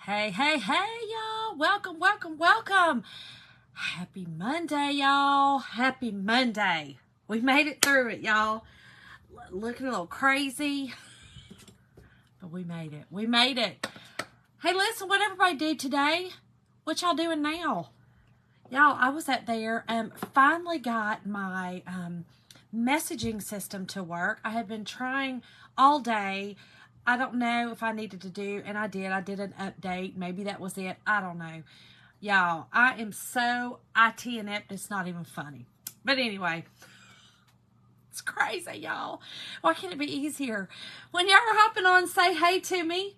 Hey, hey, hey, y'all. Welcome, welcome, welcome. Happy Monday, y'all. Happy Monday. We made it through it, y'all. Looking a little crazy, but we made it. We made it. Hey, listen, what everybody did today? What y'all doing now? Y'all, I was up there and finally got my messaging system to work. I had been trying all day. I don't know if I needed to do, and I did. I did an update. Maybe that was it. I don't know. Y'all, I am so IT inept, it's not even funny. But anyway, it's crazy, y'all. Why can't it be easier? When y'all are hopping on, say hey to me.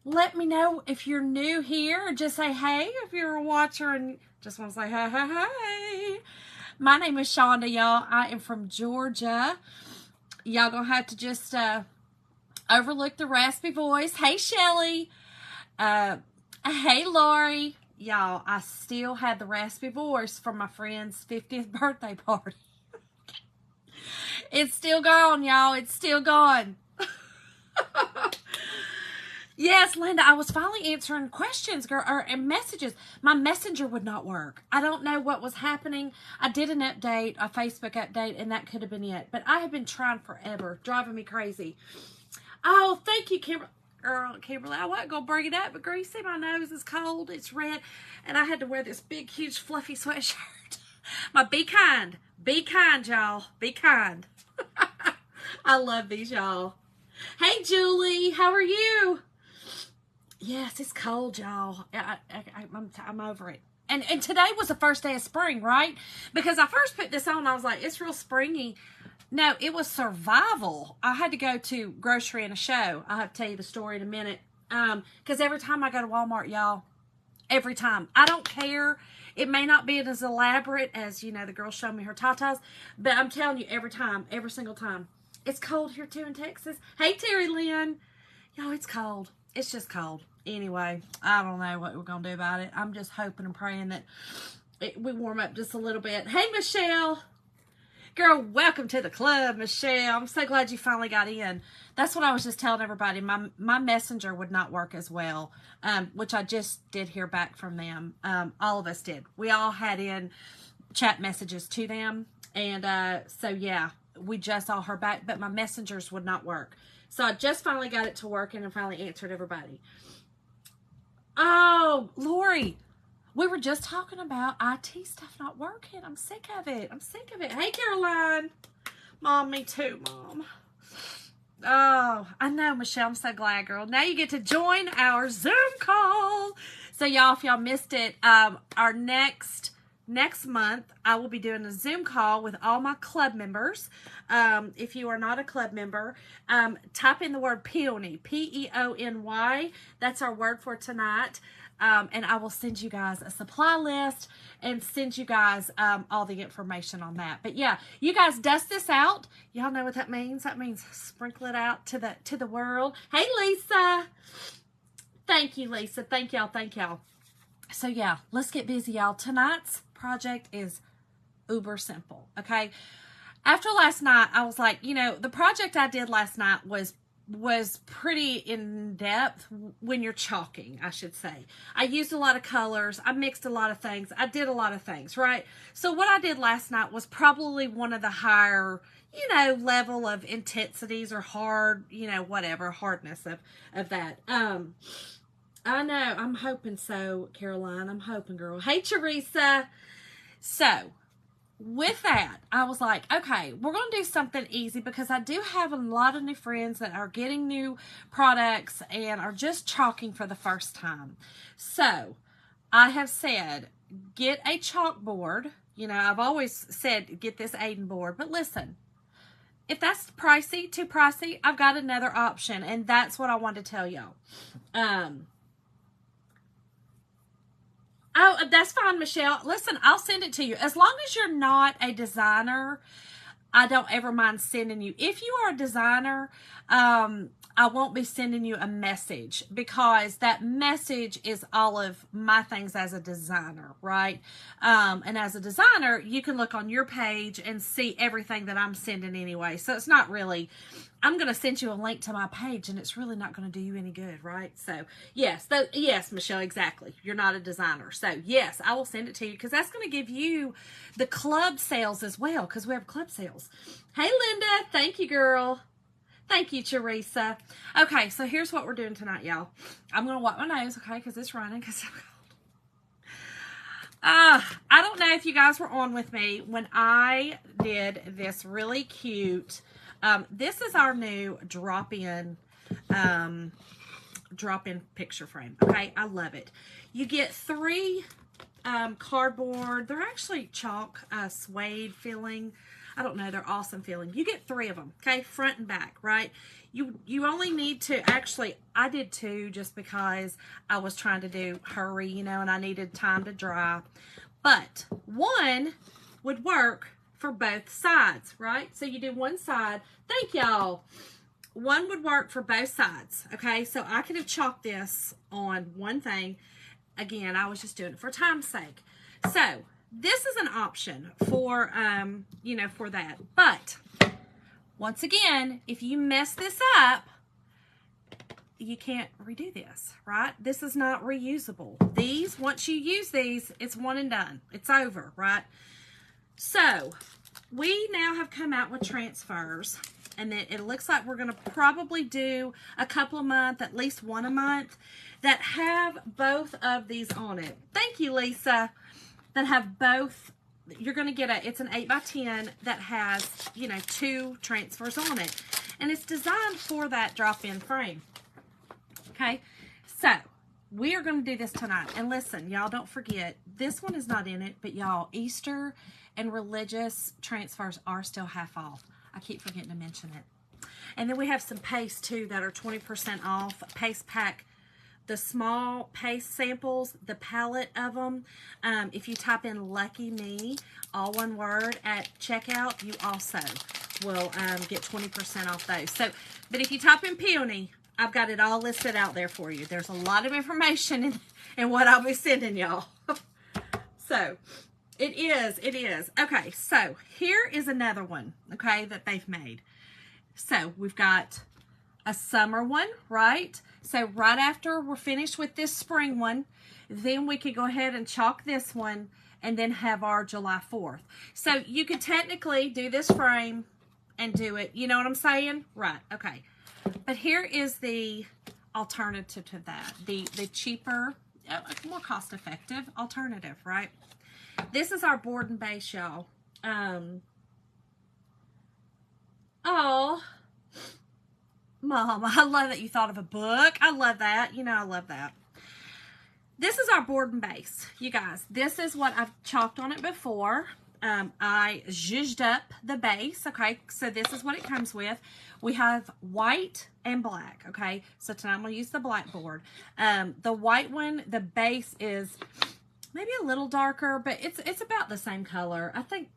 Let me know if you're new here, or just say hey if you're a watcher and just want to say hey, hey, hey. My name is Shonda, y'all. I am from Georgia. Y'all gonna have to just overlook the raspy voice. Hey, Shelly. Hey, Lori. Y'all, I still had the raspy voice from my friend's 50th birthday party. It's still gone, y'all. It's still gone. Yes, Linda, I was finally answering questions, girl, and messages. My messenger would not work. I don't know what was happening. I did an update, a Facebook update, and that could have been it. But I have been trying forever, driving me crazy. Oh, thank you, Kimberly. I wasn't going to bring it up, but girl, you see my nose is cold. It's red, and I had to wear this big, huge, fluffy sweatshirt. My be kind, y'all. Be kind. I love these, y'all. Hey, Julie, how are you? Yes, it's cold, y'all. I'm over it. And today was the first day of spring, right? Because I first put this on, I was like, it's real springy. No, it was survival. I had to go to grocery and a show. I'll have to tell you the story in a minute. Because every time I go to Walmart, y'all, every time. I don't care. It may not be as elaborate as, you know, the girl showed me her tatas. But I'm telling you, every time, every single time. It's cold here, too, in Texas. Hey, Terry Lynn. Y'all, it's cold. It's just cold. Anyway, I don't know what we're going to do about it. I'm just hoping and praying that we warm up just a little bit. Hey, Michelle. Girl, welcome to the club, Michelle. I'm so glad you finally got in. That's what I was just telling everybody. My messenger would not work as well, which I just did hear back from them. All of us did. We all had in chat messages to them. And so, yeah, we just all heard back. But my messengers would not work. So I just finally got it to work and I finally answered everybody. Oh, Lori, we were just talking about IT stuff not working. I'm sick of it. I'm sick of it. Hey, Caroline. Mom, me too, Mom. Oh, I know, Michelle. I'm so glad, girl. Now you get to join our Zoom call. So, y'all, if y'all missed it, our next month, I will be doing a Zoom call with all my club members. If you are not a club member, type in the word Peony, Peony. That's our word for tonight. And I will send you guys a supply list and send you guys all the information on that. But yeah, you guys dust this out. Y'all know what that means. That means sprinkle it out to the world. Hey, Lisa. Thank you, Lisa. Thank y'all. Thank y'all. So yeah, let's get busy, y'all. Tonight's project is uber simple, okay? After last night, I was like, you know, the project I did last night was pretty in depth when you're chalking, I should say. I used a lot of colors. I mixed a lot of things. I did a lot of things, right? So what I did last night was probably one of the higher, you know, level of intensities or hard, you know, whatever, hardness of that. I know. I'm hoping so, Caroline. I'm hoping, girl. Hey, Teresa. So, with that, I was like, okay, we're going to do something easy because I do have a lot of new friends that are getting new products and are just chalking for the first time. So, I have said, get a chalkboard. You know, I've always said, get this Aiden board. But listen, if that's pricey, too pricey, I've got another option. And that's what I wanted to tell y'all. Oh, that's fine, Michelle. Listen, I'll send it to you. As long as you're not a designer, I don't ever mind sending you. If you are a designer, I won't be sending you a message, because that message is all of my things as a designer, right? And as a designer, you can look on your page and see everything that I'm sending anyway. So it's not really, I'm going to send you a link to my page and it's really not going to do you any good, right? So yes, yes, Michelle, exactly. You're not a designer. So yes, I will send it to you, because that's going to give you the club sales as well, because we have club sales. Hey, Linda. Thank you, girl. Thank you, Teresa. Okay, so here's what we're doing tonight, y'all. I'm going to wipe my nose, okay, because it's running, because I'm cold. I don't know if you guys were on with me when I did this really cute, this is our new drop-in picture frame, okay? I love it. You get 3 cardboard. They're actually chalk suede feeling. I don't know, they're awesome feeling. You get 3 of them, okay, front and back, right? You only need to, actually, I did 2 just because I was trying to hurry, you know, and I needed time to dry. But 1 would work for both sides, right? So you do one side. Thank y'all. 1 would work for both sides, okay? So I could have chalked this on one thing. Again, I was just doing it for time's sake. So this is an option for, you know, for that. But once again, if you mess this up, you can't redo this, right? This is not reusable. These, once you use these, it's one and done. It's over, right? So we now have come out with transfers, and then it looks like we're going to probably do a couple a month, at least 1 a month, that have both of these on it. Thank you, Lisa. That have both. You're going to get it's an 8x10 that has, you know, 2 transfers on it. And it's designed for that drop-in frame. Okay, so we are going to do this tonight. And listen, y'all, don't forget, this one is not in it, but y'all, Easter and religious transfers are still half off. I keep forgetting to mention it. And then we have some paste, too, that are 20% off. Paste pack. The small paste samples, the palette of them, if you type in Lucky Me, all one word, at checkout, you also will get 20% off those. So, but if you type in Peony, I've got it all listed out there for you. There's a lot of information in what I'll be sending y'all. So, it is. Okay, so here is another one, okay, that they've made. So, we've got a summer one, right? So right after we're finished with this spring one, then we could go ahead and chalk this one and then have our July 4th. So you could technically do this frame and do it, you know what I'm saying? Right, okay. But here is the alternative to that, the cheaper, more cost-effective alternative, right? This is our board and base, y'all. Oh, Mom, I love that you thought of a book. I love that. You know, I love that. This is our board and base, you guys. This is what I've chalked on it before. I zhuzhed up the base, okay? So this is what it comes with. We have white and black, okay? So tonight I'm going to use the black board. The white one, the base is maybe a little darker, but it's about the same color. I think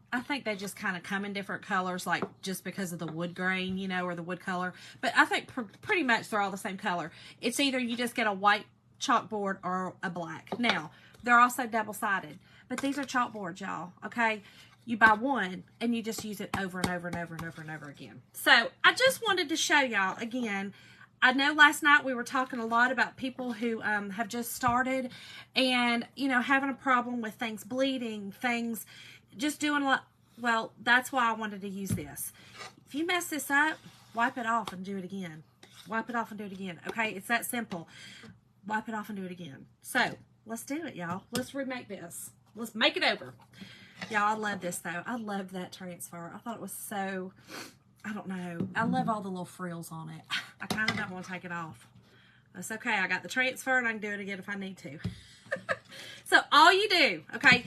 they just kind of come in different colors, like just because of the wood grain, you know, or the wood color. But I think pretty much they're all the same color. It's either you just get a white chalkboard or a black. Now, they're also double-sided, but these are chalkboards, y'all, okay? You buy one, and you just use it over and over and over and over and over again. So, I just wanted to show y'all, again, I know last night we were talking a lot about people who have just started and, you know, having a problem with things bleeding, things just doing a lot. Well, that's why I wanted to use this. If you mess this up, wipe it off and do it again. Wipe it off and do it again. Okay, it's that simple. Wipe it off and do it again. So, let's do it, y'all. Let's remake this. Let's make it over. Y'all, I love this, though. I love that transfer. I thought it was so... I don't know. I love all the little frills on it. I kind of don't want to take it off. That's okay. I got the transfer and I can do it again if I need to. So all you do, okay,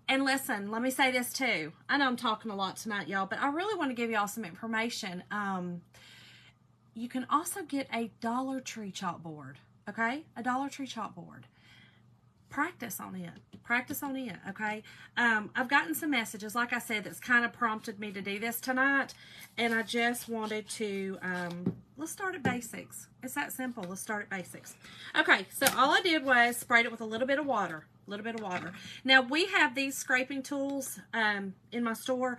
and listen, let me say this too. I know I'm talking a lot tonight, y'all, but I really want to give y'all some information. You can also get a Dollar Tree chalkboard, okay? A Dollar Tree chalkboard. practice on it. Practice on it, okay? I've gotten some messages, like I said, that's kind of prompted me to do this tonight, and I just wanted to, let's start at basics. It's that simple. Let's start at basics. Okay, so all I did was sprayed it with a little bit of water. Now, we have these scraping tools in my store,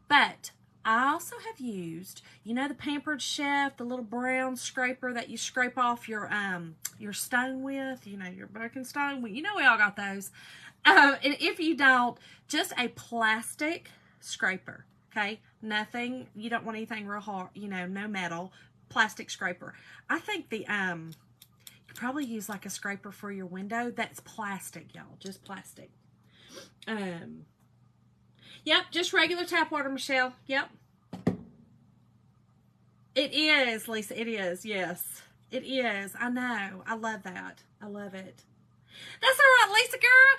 but I also have used, you know, the Pampered Chef, the little brown scraper that you scrape off your stone with, you know, your broken stone with. You know, we all got those. And if you don't, just a plastic scraper, okay? Nothing, you don't want anything real hard, you know, no metal, plastic scraper. I think the, you could probably use like a scraper for your window. That's plastic, y'all, just plastic. Yep, just regular tap water, Michelle. Yep. It is, Lisa. It is. Yes, it is. I know. I love that. I love it. That's all right, Lisa girl.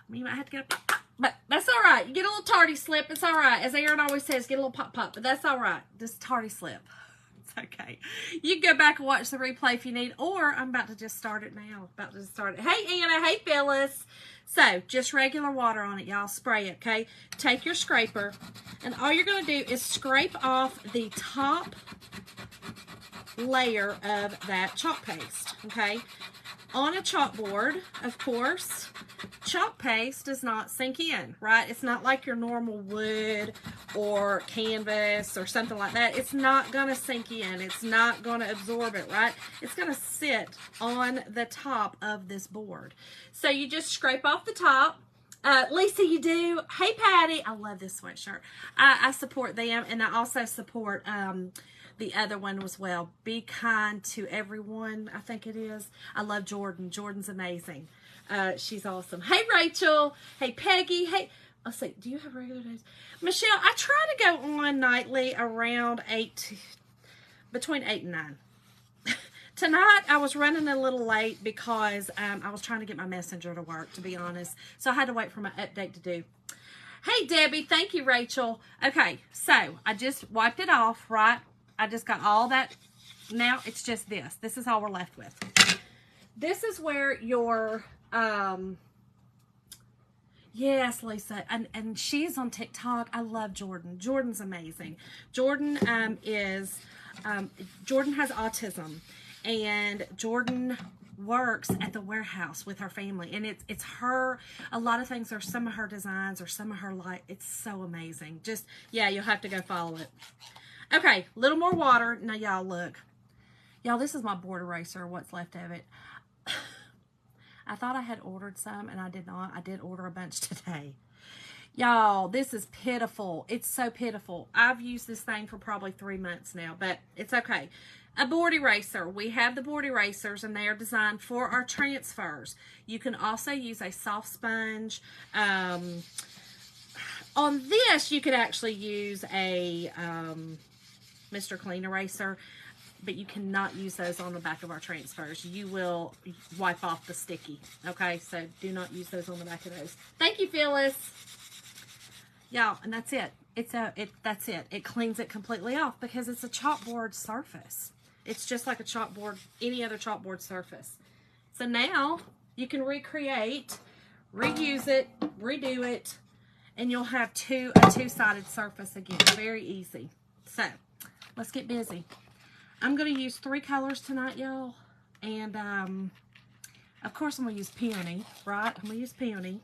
You might have to get a pop, but that's all right. You get a little tardy slip. It's all right. As Aaron always says, get a little pop, but that's all right. Just tardy slip. It's okay. You can go back and watch the replay if you need, or I'm about to just start it now. Hey, Anna. Hey, Phyllis. So, just regular water on it, y'all. Spray it, okay? Take your scraper, and all you're going to do is scrape off the top layer of that chalk paste, okay? On a chalkboard, of course, chalk paste does not sink in, right? It's not like your normal wood or canvas or something like that. It's not going to sink in. It's not going to absorb it, right? It's going to sit on the top of this board. So you just scrape off the top. Lisa, you do. Hey, Patty. I love this sweatshirt. I support them, and I also support the other one as well. Be kind to everyone, I think it is. I love Jordan. Jordan's amazing. She's awesome. Hey, Rachel. Hey, Peggy. Hey, let's see. Do you have regular days? Michelle, I try to go on nightly around between 8 and 9. Tonight, I was running a little late because I was trying to get my messenger to work, to be honest. So I had to wait for my update to do. Hey, Debbie. Thank you, Rachel. Okay, so I just wiped it off, right? I just got all that. Now it's just this. This is all we're left with. This is where your, yes, Lisa, and she's on TikTok. I love Jordan. Jordan's amazing. Jordan Jordan has autism, and Jordan works at the warehouse with her family, and it's her, a lot of things are some of her designs or some of her light. It's so amazing. Just, yeah, you'll have to go follow it. Okay, a little more water. Now, y'all, look. Y'all, this is my board eraser, what's left of it. I thought I had ordered some, and I did not. I did order a bunch today. Y'all, this is pitiful. It's so pitiful. I've used this thing for probably 3 months now, but it's okay. A board eraser. We have the board erasers, and they are designed for our transfers. You can also use a soft sponge. On this, you could actually use a Mr. Clean eraser, but you cannot use those on the back of our transfers. You will wipe off the sticky, okay? So do not use those on the back of those. Thank you, Phyllis. Y'all, and that's it. That's it. It cleans it completely off because it's a chalkboard surface. It's just like a chalkboard, any other chalkboard surface. So now you can recreate, reuse it, redo it, and you'll have a two-sided surface again. Very easy. So let's get busy. I'm going to use 3 colors tonight, y'all. And, of course, I'm going to use Peony, right? I'm going to use Peony.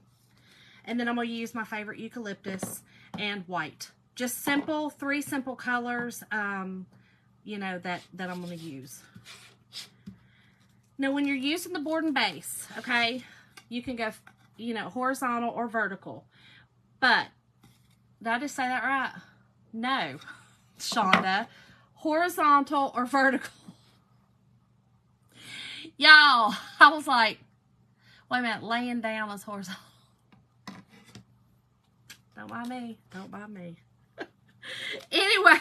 And then I'm going to use my favorite eucalyptus and white. Just simple, 3 simple colors, you know, that I'm going to use. Now, when you're using the board and base, okay, you can go, you know, horizontal or vertical. But, did I just say that right? No, Shonda. Horizontal or vertical. Y'all, I was like, wait a minute, laying down is horizontal. Don't mind me. Don't mind me. Anyway,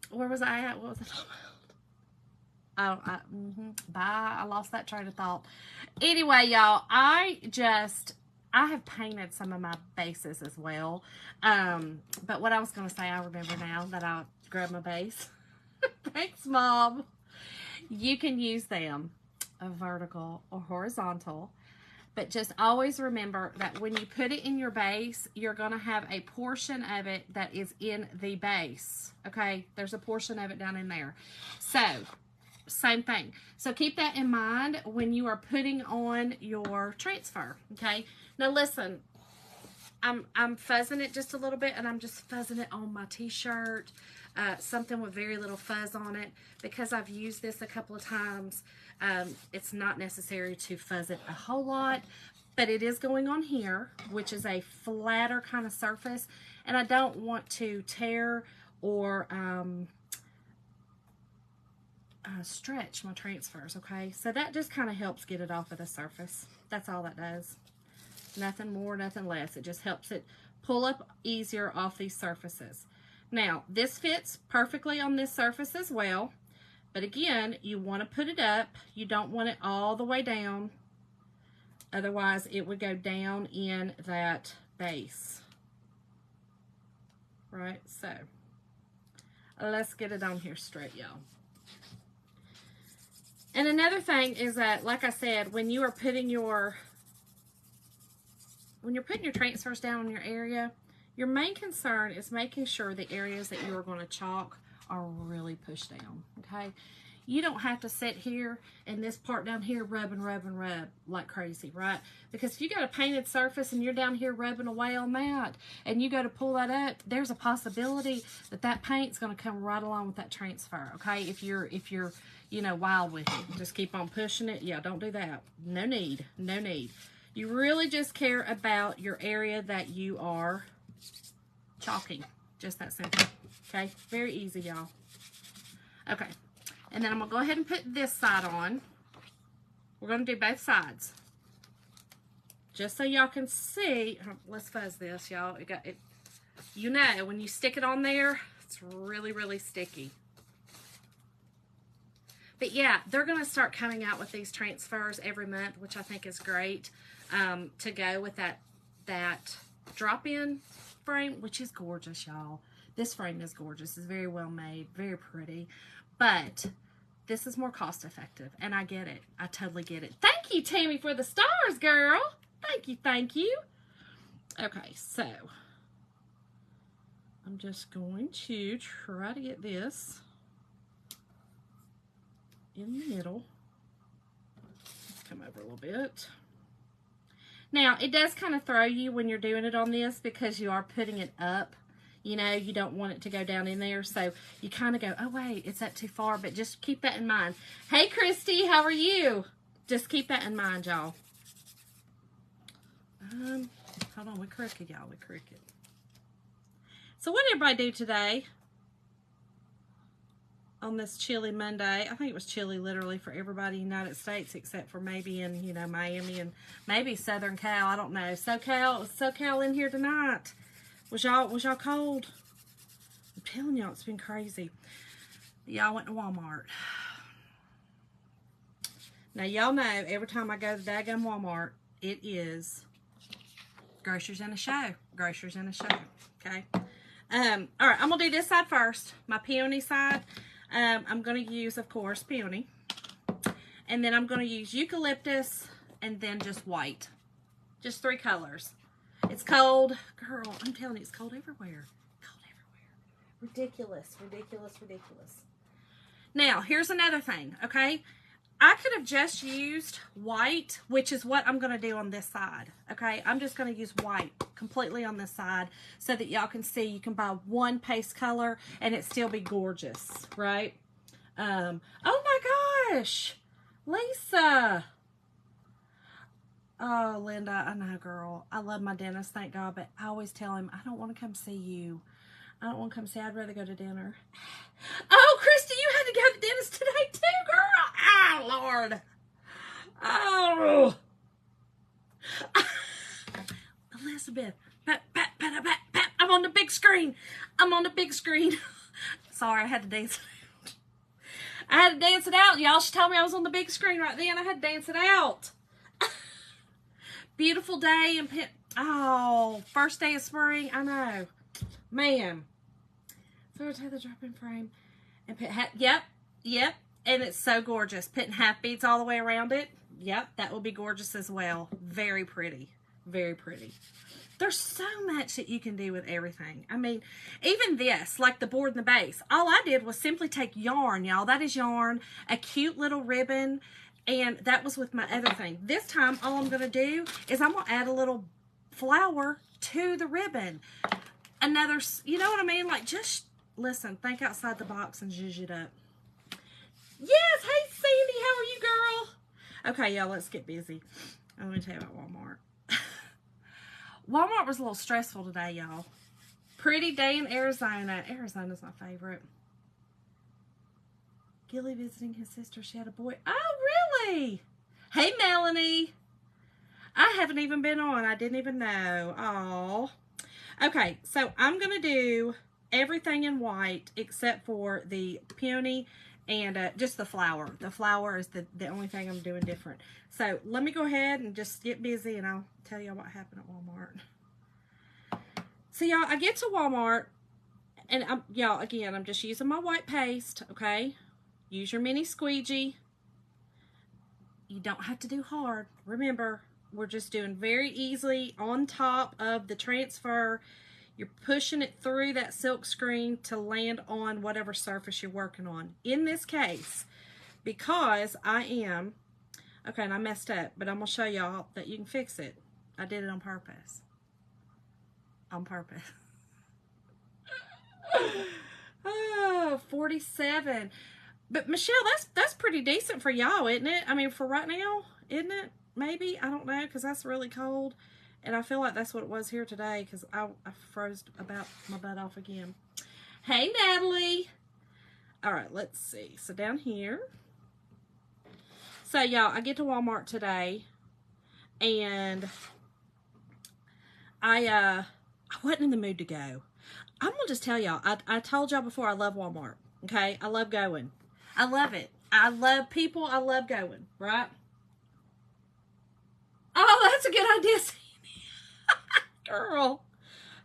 where was I at? What was I talking about? I lost that train of thought. Anyway, y'all, I have painted some of my bases as well. But what I was going to say, I remember now that I grabbed my base. Thanks, Mom. You can use them. a vertical or horizontal. But just always remember that when you put it in your base, you're going to have a portion of it that is in the base. Okay? There's a portion of it down in there. So, same thing. So, keep that in mind when you are putting on your transfer. Okay? Now, listen. I'm fuzzing it just a little bit, and I'm just fuzzing it on my t-shirt. Something with very little fuzz on it. Because I've used this a couple of times, it's not necessary to fuzz it a whole lot, but it is going on here, which is a flatter kind of surface, and I don't want to tear or stretch my transfers, okay? So that just kind of helps get it off of the surface. That's all that does. Nothing more, nothing less. It just helps it pull up easier off these surfaces. Now, this fits perfectly on this surface as well. But again, you want to put it up. You don't want it all the way down. Otherwise, it would go down in that base. Right? So, let's get it on here straight, y'all. And another thing is that, like I said, when you are putting your transfers down in your area, your main concern is making sure the areas that you are going to chalk are really pushed down, okay? You don't have to sit here and this part down here rub and rub and rub like crazy, right? Because if you got a painted surface and you're down here rubbing away on that and you go to pull that up, there's a possibility that that paint's going to come right along with that transfer, okay? If you're you know, wild with it. Just keep on pushing it. Yeah, don't do that. No need. No need. You really just care about your area that you are chalking. Just that simple. Okay, very easy, y'all. Okay, and then I'm going to go ahead and put this side on. We're going to do both sides. Just so y'all can see. Let's fuzz this, y'all. You know, when you stick it on there, it's really, really sticky. But yeah, they're going to start coming out with these transfers every month, which I think is great to go with that drop-in frame, which is gorgeous, y'all. This frame is gorgeous. It's very well made, very pretty. But this is more cost effective, and I get it. I totally get it. Thank you, Tammy, for the stars, girl. Thank you, thank you. Okay, so I'm just going to try to get this in the middle. Let's come over a little bit. Now, it does kind of throw you when you're doing it on this because you are putting it up. You know, you don't want it to go down in there, so you kind of go, oh, wait, is that too far? But just keep that in mind. Hey, Christy, how are you? Just keep that in mind, y'all. Hold on, we crooked, y'all. We crooked. So what did everybody do today on this chilly Monday? I think it was chilly literally for everybody in the United States except for maybe in, you know, Miami and maybe Southern Cal. I don't know. SoCal in here tonight. Was y'all cold? I'm telling y'all, it's been crazy. Y'all went to Walmart. Now, y'all know every time I go to daggum Walmart, it is groceries and a show. Groceries and a show. Okay. All right, I'm going to do this side first. My peony side. I'm going to use, of course, peony. And then I'm going to use eucalyptus and then just white. Just 3 colors. It's cold. Girl, I'm telling you, it's cold everywhere. Cold everywhere. Ridiculous, ridiculous, ridiculous. Now, here's another thing, okay? I could have just used white, which is what I'm going to do on this side, okay? I'm just going to use white completely on this side so that y'all can see you can buy one paste color and it still be gorgeous, right? Oh my gosh, Lisa. Oh, Linda, I know, girl. I love my dentist, thank God, but I always tell him, I don't want to come see you. I don't want to come see. I'd rather go to dinner. Oh, Christy, you had to go to the dentist today too, girl. Oh, Lord. Oh. Elizabeth. I'm on the big screen. I'm on the big screen. Sorry, I had to dance it out. I had to dance it out, y'all. She told me I was on the big screen right then. I had to dance it out. Beautiful day and oh, first day of spring. I know, man. So I take the drop-in frame and put yep. And it's so gorgeous. Putting half beads all the way around it. Yep, that will be gorgeous as well. Very pretty. Very pretty. There's so much that you can do with everything. I mean, even this, like the board and the base. All I did was simply take yarn, y'all. That is yarn. A cute little ribbon. And that was with my other thing. This time, all I'm going to do is I'm going to add a little flower to the ribbon. Another, you know what I mean? Like, just, listen, think outside the box and zhuzh it up. Yes, hey, Sandy, how are you, girl? Okay, y'all, let's get busy. I'm going to tell you about Walmart. Walmart was a little stressful today, y'all. Pretty day in Arizona. Arizona's my favorite. Gilly visiting his sister. She had a boy. Oh, really? Hey, Melanie. I haven't even been on. I didn't even know. Oh. Okay, so I'm going to do everything in white except for the peony and just the flower. The flower is the only thing I'm doing different. So let me go ahead and just get busy and I'll tell y'all what happened at Walmart. So y'all, I get to Walmart and y'all, again, I'm just using my white paste, okay? Use your mini squeegee. You don't have to do hard. Remember, we're just doing very easily on top of the transfer. You're pushing it through that silk screen to land on whatever surface you're working on. In this case, because I am, okay, and I messed up, but I'm going to show y'all that you can fix it. I did it on purpose. On purpose. Oh, 47. But Michelle, that's pretty decent for y'all, isn't it? I mean, for right now, isn't it? Maybe, I don't know, because that's really cold. And I feel like that's what it was here today, because I froze about my butt off again. Hey, Natalie. All right, let's see. So down here. So, y'all, I get to Walmart today, and I wasn't in the mood to go. I'm going to just tell y'all, I told y'all before I love Walmart, okay? I love going. I love it. I love people. I love going, right? Oh, that's a good idea, Sandy. Girl.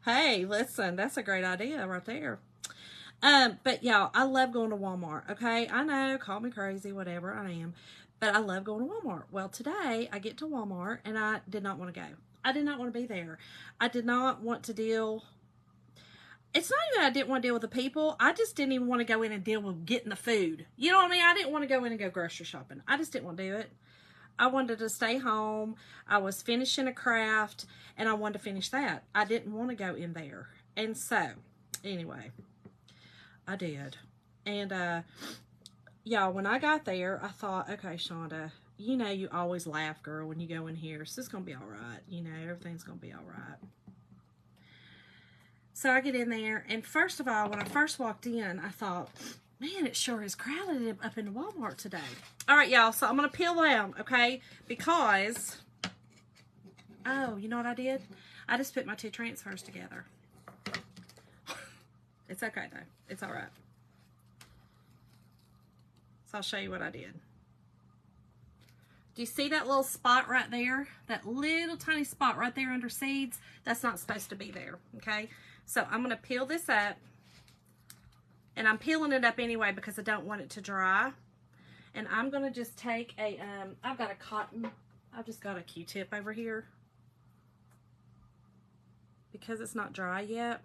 Hey, listen, that's a great idea right there. But y'all, I love going to Walmart, okay? I know, call me crazy, whatever, I am. But I love going to Walmart. Well, today, I get to Walmart, and I did not want to go. I did not want to be there. I did not want to deal... It's not even that I didn't want to deal with the people. I just didn't even want to go in and deal with getting the food. You know what I mean? I didn't want to go in and go grocery shopping. I just didn't want to do it. I wanted to stay home. I was finishing a craft, and I wanted to finish that. I didn't want to go in there. And so, anyway, I did. And, y'all, when I got there, I thought, okay, Shonda, you know you always laugh, girl, when you go in here. So it's going to be all right. You know, everything's going to be all right. So I get in there, and first of all, when I first walked in, I thought, man, it sure is crowded up in the Walmart today. All right, y'all, so I'm going to peel them, okay? Because, oh, you know what I did? I just put my two transfers together. It's okay, though. It's all right. So I'll show you what I did. Do you see that little spot right there? That little tiny spot right there under seeds? That's not supposed to be there, okay? So I'm going to peel this up. And I'm peeling it up anyway because I don't want it to dry. And I'm going to just take a, I've got a cotton, I've just got a Q-tip over here. Because it's not dry yet.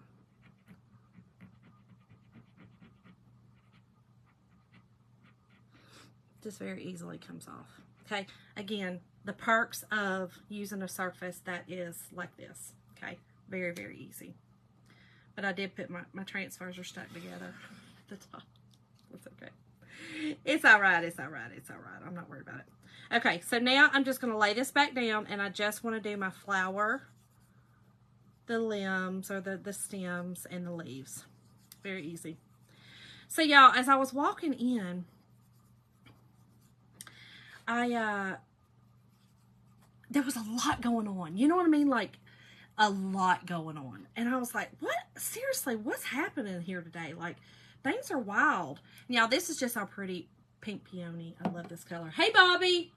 Just very easily comes off. Okay, again, the perks of using a surface that is like this. Okay, very, very easy. But I did put my transfers are stuck together at the top. It's okay. It's all right. It's all right. It's all right. I'm not worried about it. Okay, so now I'm just going to lay this back down, and I just want to do my flower, the limbs, or the stems, and the leaves. Very easy. So, y'all, as I was walking in, there was a lot going on. You know what I mean? Like, a lot going on. And I was like, what? Seriously, what's happening here today? Like, things are wild. Now, this is just our pretty pink peony. I love this color. Hey, Bobby.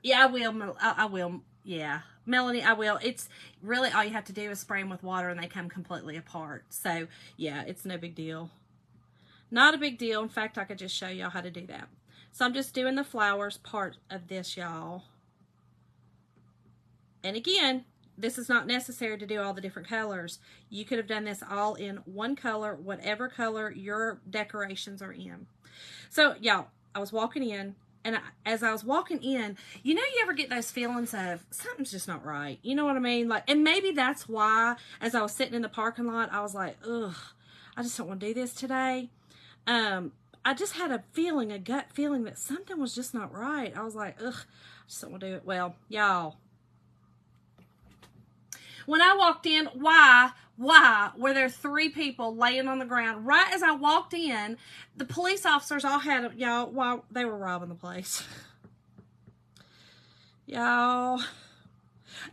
Yeah, I will. I will. Yeah. Melanie, I will. It's really all you have to do is spray them with water and they come completely apart. So, yeah, it's no big deal. Not a big deal. In fact, I could just show y'all how to do that. So I'm just doing the flowers part of this, y'all. And again, this is not necessary to do all the different colors. You could have done this all in one color, whatever color your decorations are in. So, y'all, I was walking in, and as I was walking in, you know, you ever get those feelings of something's just not right. You know what I mean? Like, and maybe that's why, as I was sitting in the parking lot, I was like, ugh, I just don't want to do this today. I just had a feeling, a gut feeling that something was just not right. I was like, ugh, I just don't want to do it. Well, y'all, when I walked in, why were there 3 people laying on the ground? Right as I walked in, the police officers all had, y'all, while they were robbing the place. Y'all,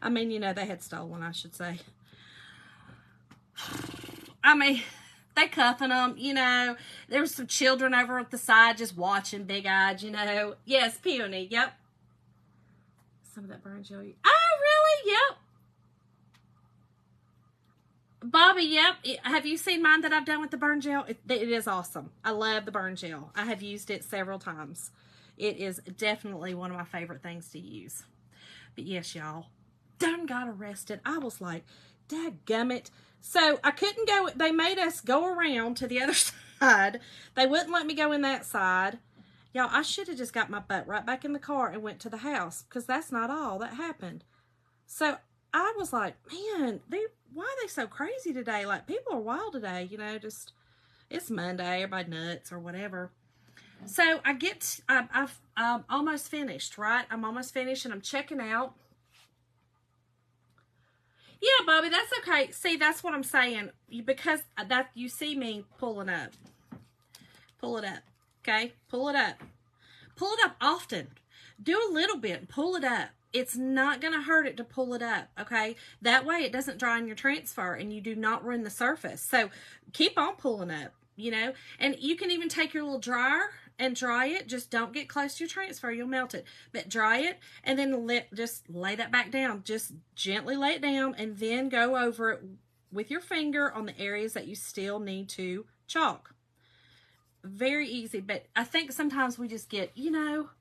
I mean, you know, they had stolen, I should say. I mean, they cuffing them, you know. There was some children over at the side just watching, big-eyed, you know. Yes, Peony, yep. Some of that burn jelly. Oh, really? Yep. Bobby, yep. Have you seen mine that I've done with the burn gel? It is awesome. I love the burn gel. I have used it several times. It is definitely one of my favorite things to use. But yes, y'all, done got arrested. I was like, dadgummit. So I couldn't go. They made us go around to the other side. They wouldn't let me go in that side. Y'all, I should have just got my butt right back in the car and went to the house, because that's not all that happened. So I was like, man, why are they so crazy today? Like, people are wild today, you know, just, it's Monday, everybody nuts or whatever. So I'm almost finished, right? I'm almost finished and I'm checking out. Yeah, Bobby, that's okay. See, that's what I'm saying. Because that you see me pulling up. Pull it up, okay? Pull it up. Pull it up often. Do a little bit and pull it up. It's not going to hurt it to pull it up, okay? That way it doesn't dry in your transfer and you do not ruin the surface. So keep on pulling up, you know? And you can even take your little dryer and dry it. Just don't get close to your transfer. You'll melt it. But dry it and then just lay that back down. Just gently lay it down and then go over it with your finger on the areas that you still need to chalk. Very easy, but I think sometimes we just get, you know,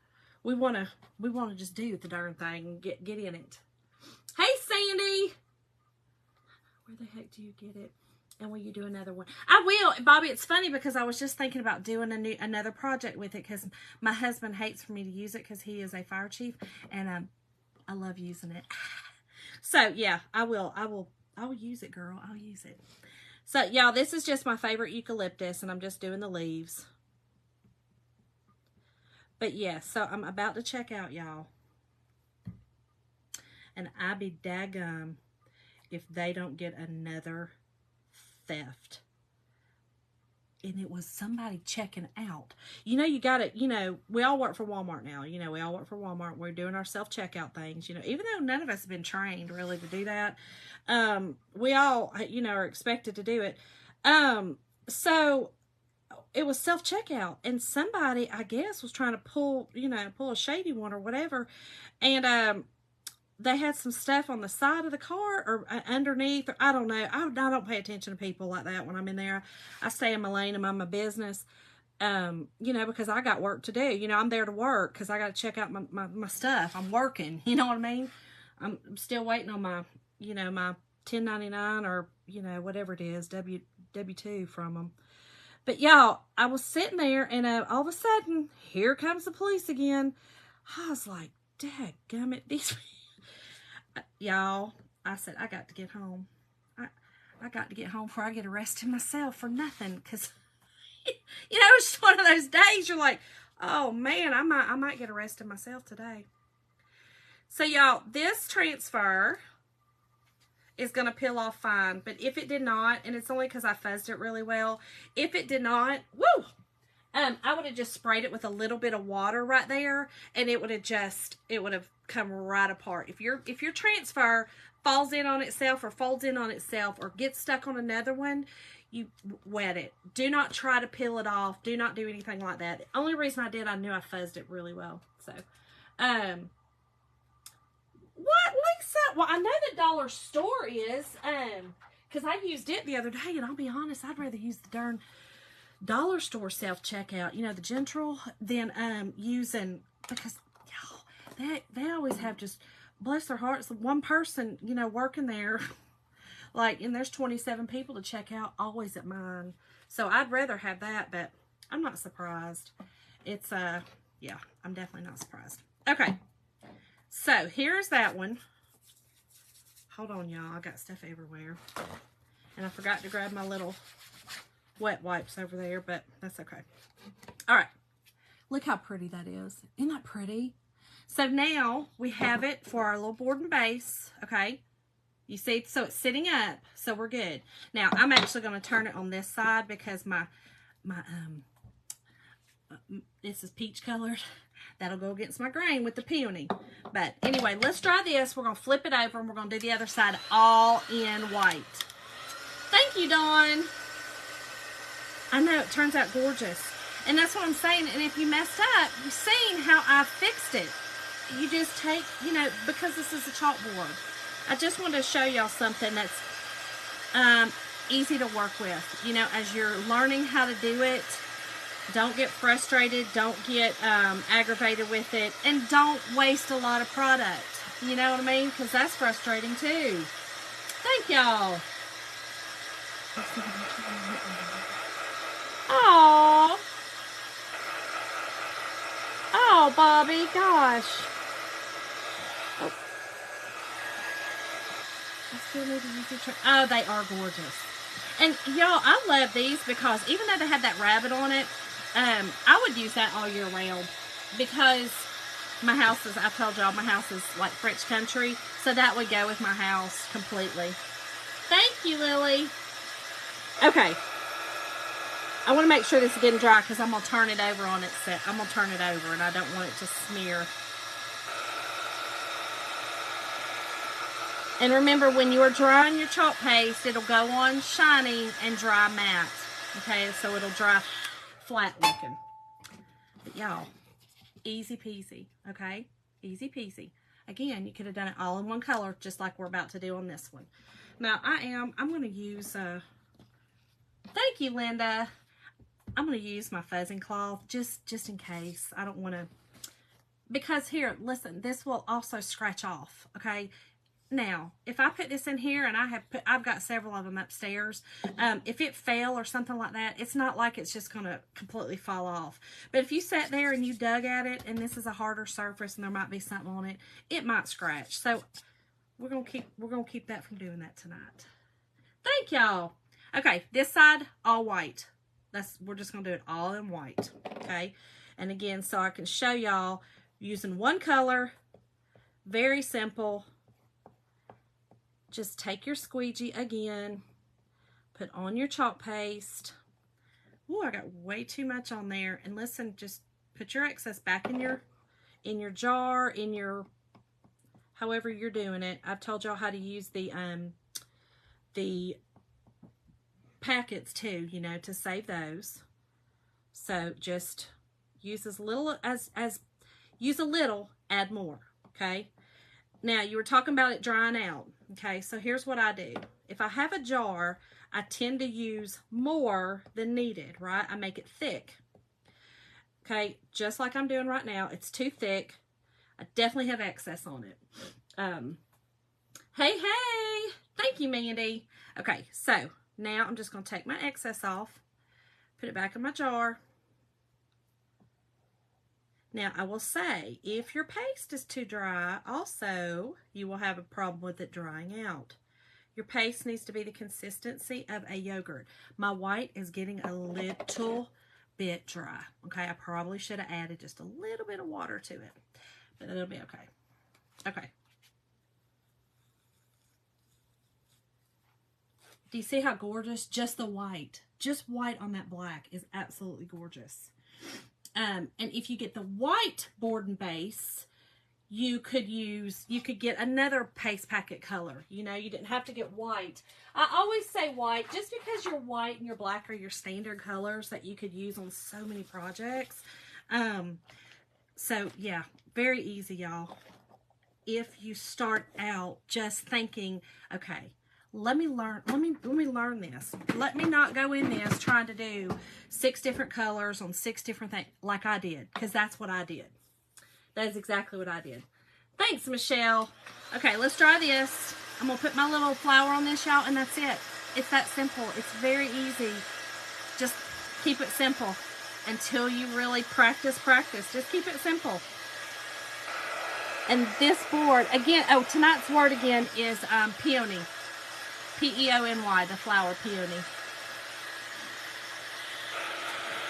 we want to just do the darn thing and get in it. Hey, Sandy. Where the heck do you get it? And will you do another one? I will, Bobby. It's funny because I was just thinking about doing another project with it, because my husband hates for me to use it because he is a fire chief, and I love using it. So yeah, I will use it, girl. I'll use it. So y'all, this is just my favorite eucalyptus, and I'm just doing the leaves. But yeah, so I'm about to check out, y'all. And I be daggum if they don't get another theft. And it was somebody checking out. You know, you got to, you know, we all work for Walmart now. You know, we all work for Walmart. We're doing our self-checkout things, you know, even though none of us have been trained really to do that. We all, you know, are expected to do it. So it was self-checkout, and somebody, I guess, was trying to pull a shady one or whatever. And, they had some stuff on the side of the car or underneath, or I don't know. I don't pay attention to people like that when I'm in there. I stay in my lane and mind my business, you know, because I got work to do. You know, I'm there to work because I got to check out my stuff. I'm working, you know what I mean? I'm still waiting on my, you know, my 1099 or, you know, whatever it is, W-2 from them. But y'all, I was sitting there and all of a sudden, here comes the police again. I was like, dadgummit, these y'all, I said, I got to get home. I got to get home before I get arrested myself for nothing. Because, you know, it's just one of those days you're like, oh, man, I might get arrested myself today. So, y'all, this transfer is going to peel off fine. But if it did not, and it's only because I fuzzed it really well, if it did not, woo! I would have just sprayed it with a little bit of water right there, and it would have come right apart. If your transfer falls in on itself or folds in on itself or gets stuck on another one, you wet it. Do not try to peel it off. Do not do anything like that. The only reason I did, I knew I fuzzed it really well. So, what, Lisa? Well, I know the dollar store is, because I used it the other day, and I'll be honest, I'd rather use the darn dollar store self-checkout, you know, the Gentral, than using, because y'all, they always have, just bless their hearts, one person, you know, working there. Like, and there's 27 people to check out always at mine. So I'd rather have that, but I'm not surprised. It's, yeah, I'm definitely not surprised. Okay. So here's that one. Hold on, y'all. I got stuff everywhere. And I forgot to grab my little wet wipes over there, but that's okay. All right. Look how pretty that is. Isn't that pretty? So now we have it for our little board and base, okay? You see, so it's sitting up, so we're good. Now, I'm actually going to turn it on this side because my this is peach colored. That'll go against my grain with the peony. But anyway, let's try this. We're going to flip it over and we're going to do the other side all in white. Thank you, Dawn. I know, it turns out gorgeous. And that's what I'm saying. And if you messed up, you've seen how I fixed it. You just take, you know, because this is a chalkboard. I just wanted to show y'all something that's easy to work with. You know, as you're learning how to do it, don't get frustrated, don't get aggravated with it, and don't waste a lot of product. You know what I mean? Because that's frustrating too. Thank y'all. Oh, oh, Bobby, gosh. Oh. I still need to use the tray. Oh, they are gorgeous. And y'all, I love these because even though they have that rabbit on it, I would use that all year round because my house is, I told y'all, my house is like French country, so that would go with my house completely. Thank you, Lily. Okay. I want to make sure this is getting dry because I'm going to turn it over on its set. I'm going to turn it over and I don't want it to smear. And remember, when you are drying your chalk paste, it'll go on shiny and dry matte. Okay, so it'll dry flat looking. But y'all, easy peasy, okay? Easy peasy. Again, you could have done it all in one color, just like we're about to do on this one. Now, I'm going to use, thank you, Linda. I'm going to use my fuzzing cloth just in case. I don't want to, because here, listen, this will also scratch off, okay? Now, if I put this in here, and I've got several of them upstairs, if it fell or something like that, it's not like it's just going to completely fall off. But if you sat there and you dug at it, and this is a harder surface, and there might be something on it, it might scratch. So we're gonna keep that from doing that tonight. Thank y'all. Okay, this side all white. We're just gonna do it all in white. Okay, and again, so I can show y'all using one color, very simple. Just take your squeegee again, put on your chalk paste. Oh, I got way too much on there. And listen, just put your excess back in your jar, in your, however you're doing it. I've told y'all how to use the packets too, you know, to save those. So just use as little as use a little, add more. Okay. Now, you were talking about it drying out, okay? So here's what I do. If I have a jar, I tend to use more than needed, right? I make it thick, okay? Just like I'm doing right now. It's too thick. I definitely have excess on it. Hey, thank you, Mandy. Okay, so now I'm just going to take my excess off, put it back in my jar. Now, I will say, if your paste is too dry, also, you will have a problem with it drying out. Your paste needs to be the consistency of a yogurt. My white is getting a little bit dry. Okay, I probably should have added just a little bit of water to it, but it'll be okay. Okay. Do you see how gorgeous? Just the white. Just white on that black is absolutely gorgeous. And if you get the white board and base, you could get another paste packet color. You know, you didn't have to get white. I always say white just because your white and your black are your standard colors that you could use on so many projects. So yeah, very easy, y'all. If you start out just thinking, okay, let me learn this. Let me not go in this trying to do 6 different colors on 6 different things like I did, because that's what I did. That is exactly what I did. Thanks, Michelle. Okay, let's try this. I'm going to put my little flower on this, y'all, and that's it. It's that simple. It's very easy. Just keep it simple until you really practice. Just keep it simple. And this board, again, oh, tonight's word again is peony. P-E-O-N-Y, the flower, peony.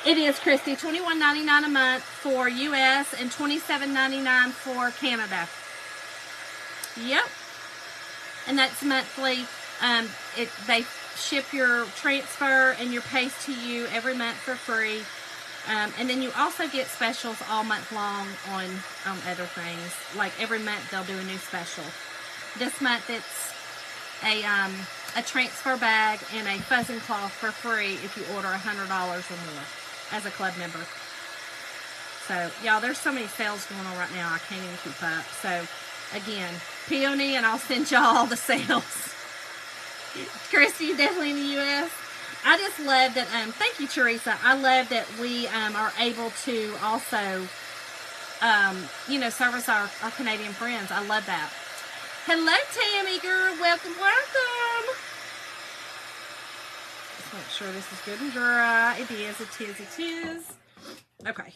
It is, Christy, $21.99 a month for U.S. and $27.99 for Canada. Yep. And that's monthly. They ship your transfer and your paste to you every month for free. And then you also get specials all month long on other things. Like every month they'll do a new special. This month it's a transfer bag and a fuzzing cloth for free if you order $100 or more as a club member. So, y'all, there's so many sales going on right now, I can't even keep up. So, again, Peony, and I'll send y'all the sales. Christy, definitely in the U.S. I just love that, thank you, Teresa. I love that we are able to also, you know, service our Canadian friends. I love that. Hello, Tammy, girl. Welcome. Just make sure this is good and dry. It is. Okay.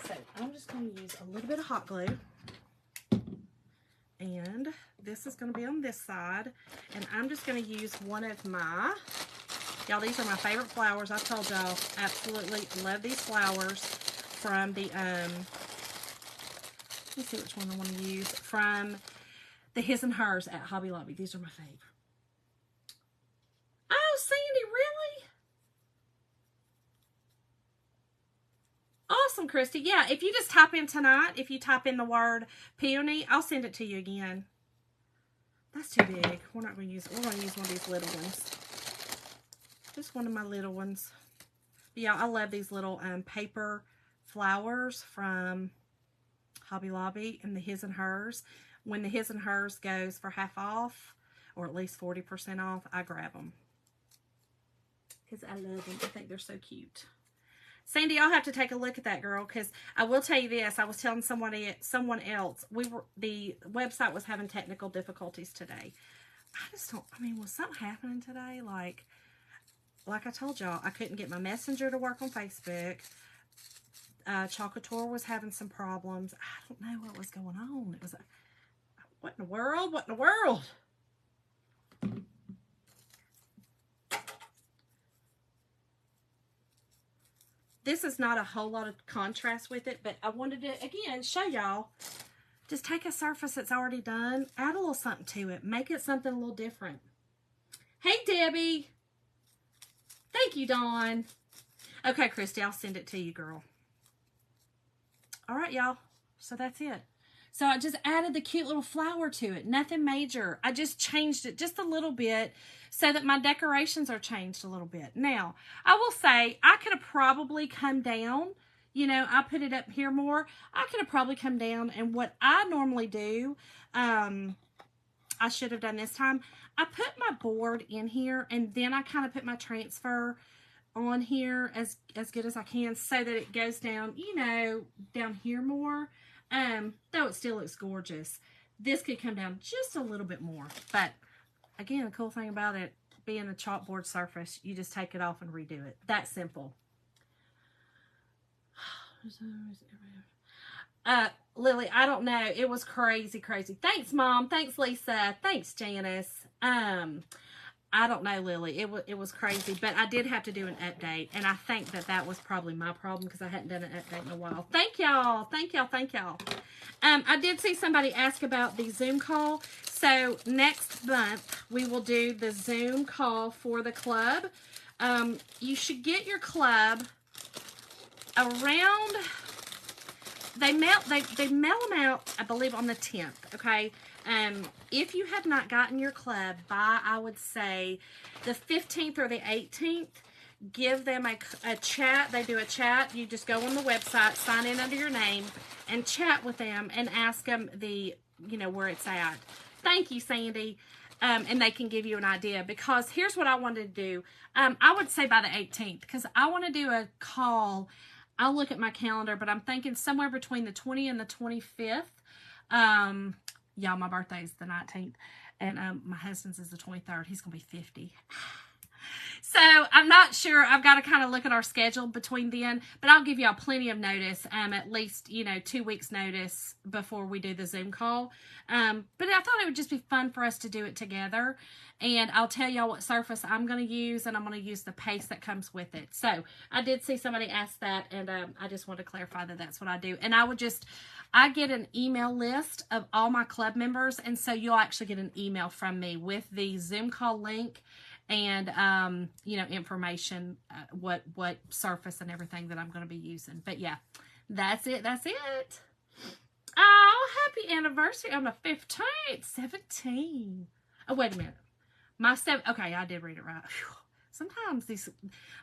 So, I'm just going to use a little bit of hot glue. And this is going to be on this side. And I'm just going to use one of my, y'all, these are my favorite flowers. I told y'all, absolutely love these flowers from the, let me see which one I want to use. From the His and Hers at Hobby Lobby. These are my favorite. Oh, Sandy, really? Awesome, Christy. Yeah, if you just type in tonight, if you type in the word peony, I'll send it to you again. That's too big. We're not going to use it. We're going to use one of these little ones. Just one of my little ones. Yeah, I love these little paper flowers from Hobby Lobby and the His and Hers. When the His and Hers goes for half off, or at least 40% off, I grab them. Because I love them. I think they're so cute. Sandy, I'll have to take a look at that, girl, because I will tell you this. I was telling someone else, the website was having technical difficulties today. I just don't, I mean, was something happening today? Like I told y'all, I couldn't get my messenger to work on Facebook. Chocator was having some problems. I don't know what was going on. It was, what in the world? What in the world? This is not a whole lot of contrast with it, but I wanted to, again, show y'all. Just take a surface that's already done, add a little something to it, make it something a little different. Hey, Debbie. Thank you, Dawn. Okay, Christy, I'll send it to you, girl. All right, y'all. So that's it. So I just added the cute little flower to it. Nothing major. I just changed it just a little bit so that my decorations are changed a little bit. Now, I will say I could have probably come down. You know, I put it up here more. I could have probably come down, and what I normally do, I should have done this time. I put my board in here, and then I kind of put my transfer on here as good as I can so that it goes down, you know, down here more. Though it still looks gorgeous. This could come down just a little bit more. But, again, the cool thing about it being a chalkboard surface, you just take it off and redo it. That simple. Lily, I don't know. It was crazy. Thanks, Mom. Thanks, Lisa. Thanks, Janice. I don't know, Lily. It was crazy, but I did have to do an update, and I think that was probably my problem because I hadn't done an update in a while. Thank y'all. Thank y'all. I did see somebody ask about the Zoom call. So next month, we will do the Zoom call for the club. You should get your club around, they mail them out, I believe, on the 10th, okay? If you have not gotten your club by, I would say, the 15th or the 18th, give them a chat. They do a chat. You just go on the website, sign in under your name, and chat with them and ask them where it's at. Thank you, Sandy. and they can give you an idea, because here's what I wanted to do. I would say by the 18th, because I want to do a call. I'll look at my calendar, but I'm thinking somewhere between the 20th and the 25th. Y'all, my birthday is the 19th, and my husband's is the 23rd. He's going to be 50. So I'm not sure. I've got to kind of look at our schedule between then, but I'll give y'all plenty of notice, at least, 2 weeks notice before we do the Zoom call. But I thought it would just be fun for us to do it together, and I'll tell y'all what surface I'm going to use, and I'm going to use the paste that comes with it. So I did see somebody ask that, and I just want to clarify that that's what I do. And I get an email list of all my club members, and so you'll actually get an email from me with the Zoom call link and, information, what surface and everything that I'm going to be using. But yeah, that's it. That's it. Oh, happy anniversary on the 15th, 17. Oh, wait a minute. Okay, I did read it right. Whew. Sometimes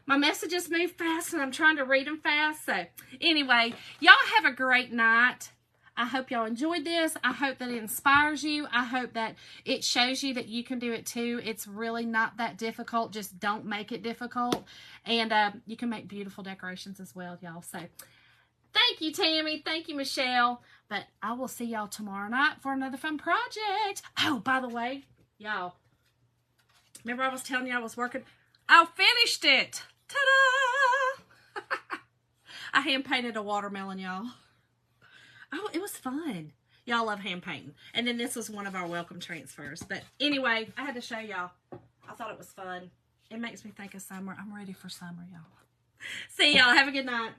my messages move fast and I'm trying to read them fast. So anyway, y'all have a great night. I hope y'all enjoyed this. I hope that it inspires you. I hope that it shows you that you can do it too. It's really not that difficult. Just don't make it difficult. And you can make beautiful decorations as well, y'all. So thank you, Tammy. Thank you, Michelle. But I will see y'all tomorrow night for another fun project. Oh, by the way, y'all, remember I was telling you I was working? I finished it. Ta-da! I hand painted a watermelon, y'all. Oh, it was fun. Y'all love hand painting. And then this was one of our welcome transfers. But anyway, I had to show y'all. I thought it was fun. It makes me think of summer. I'm ready for summer, y'all. See y'all. Have a good night.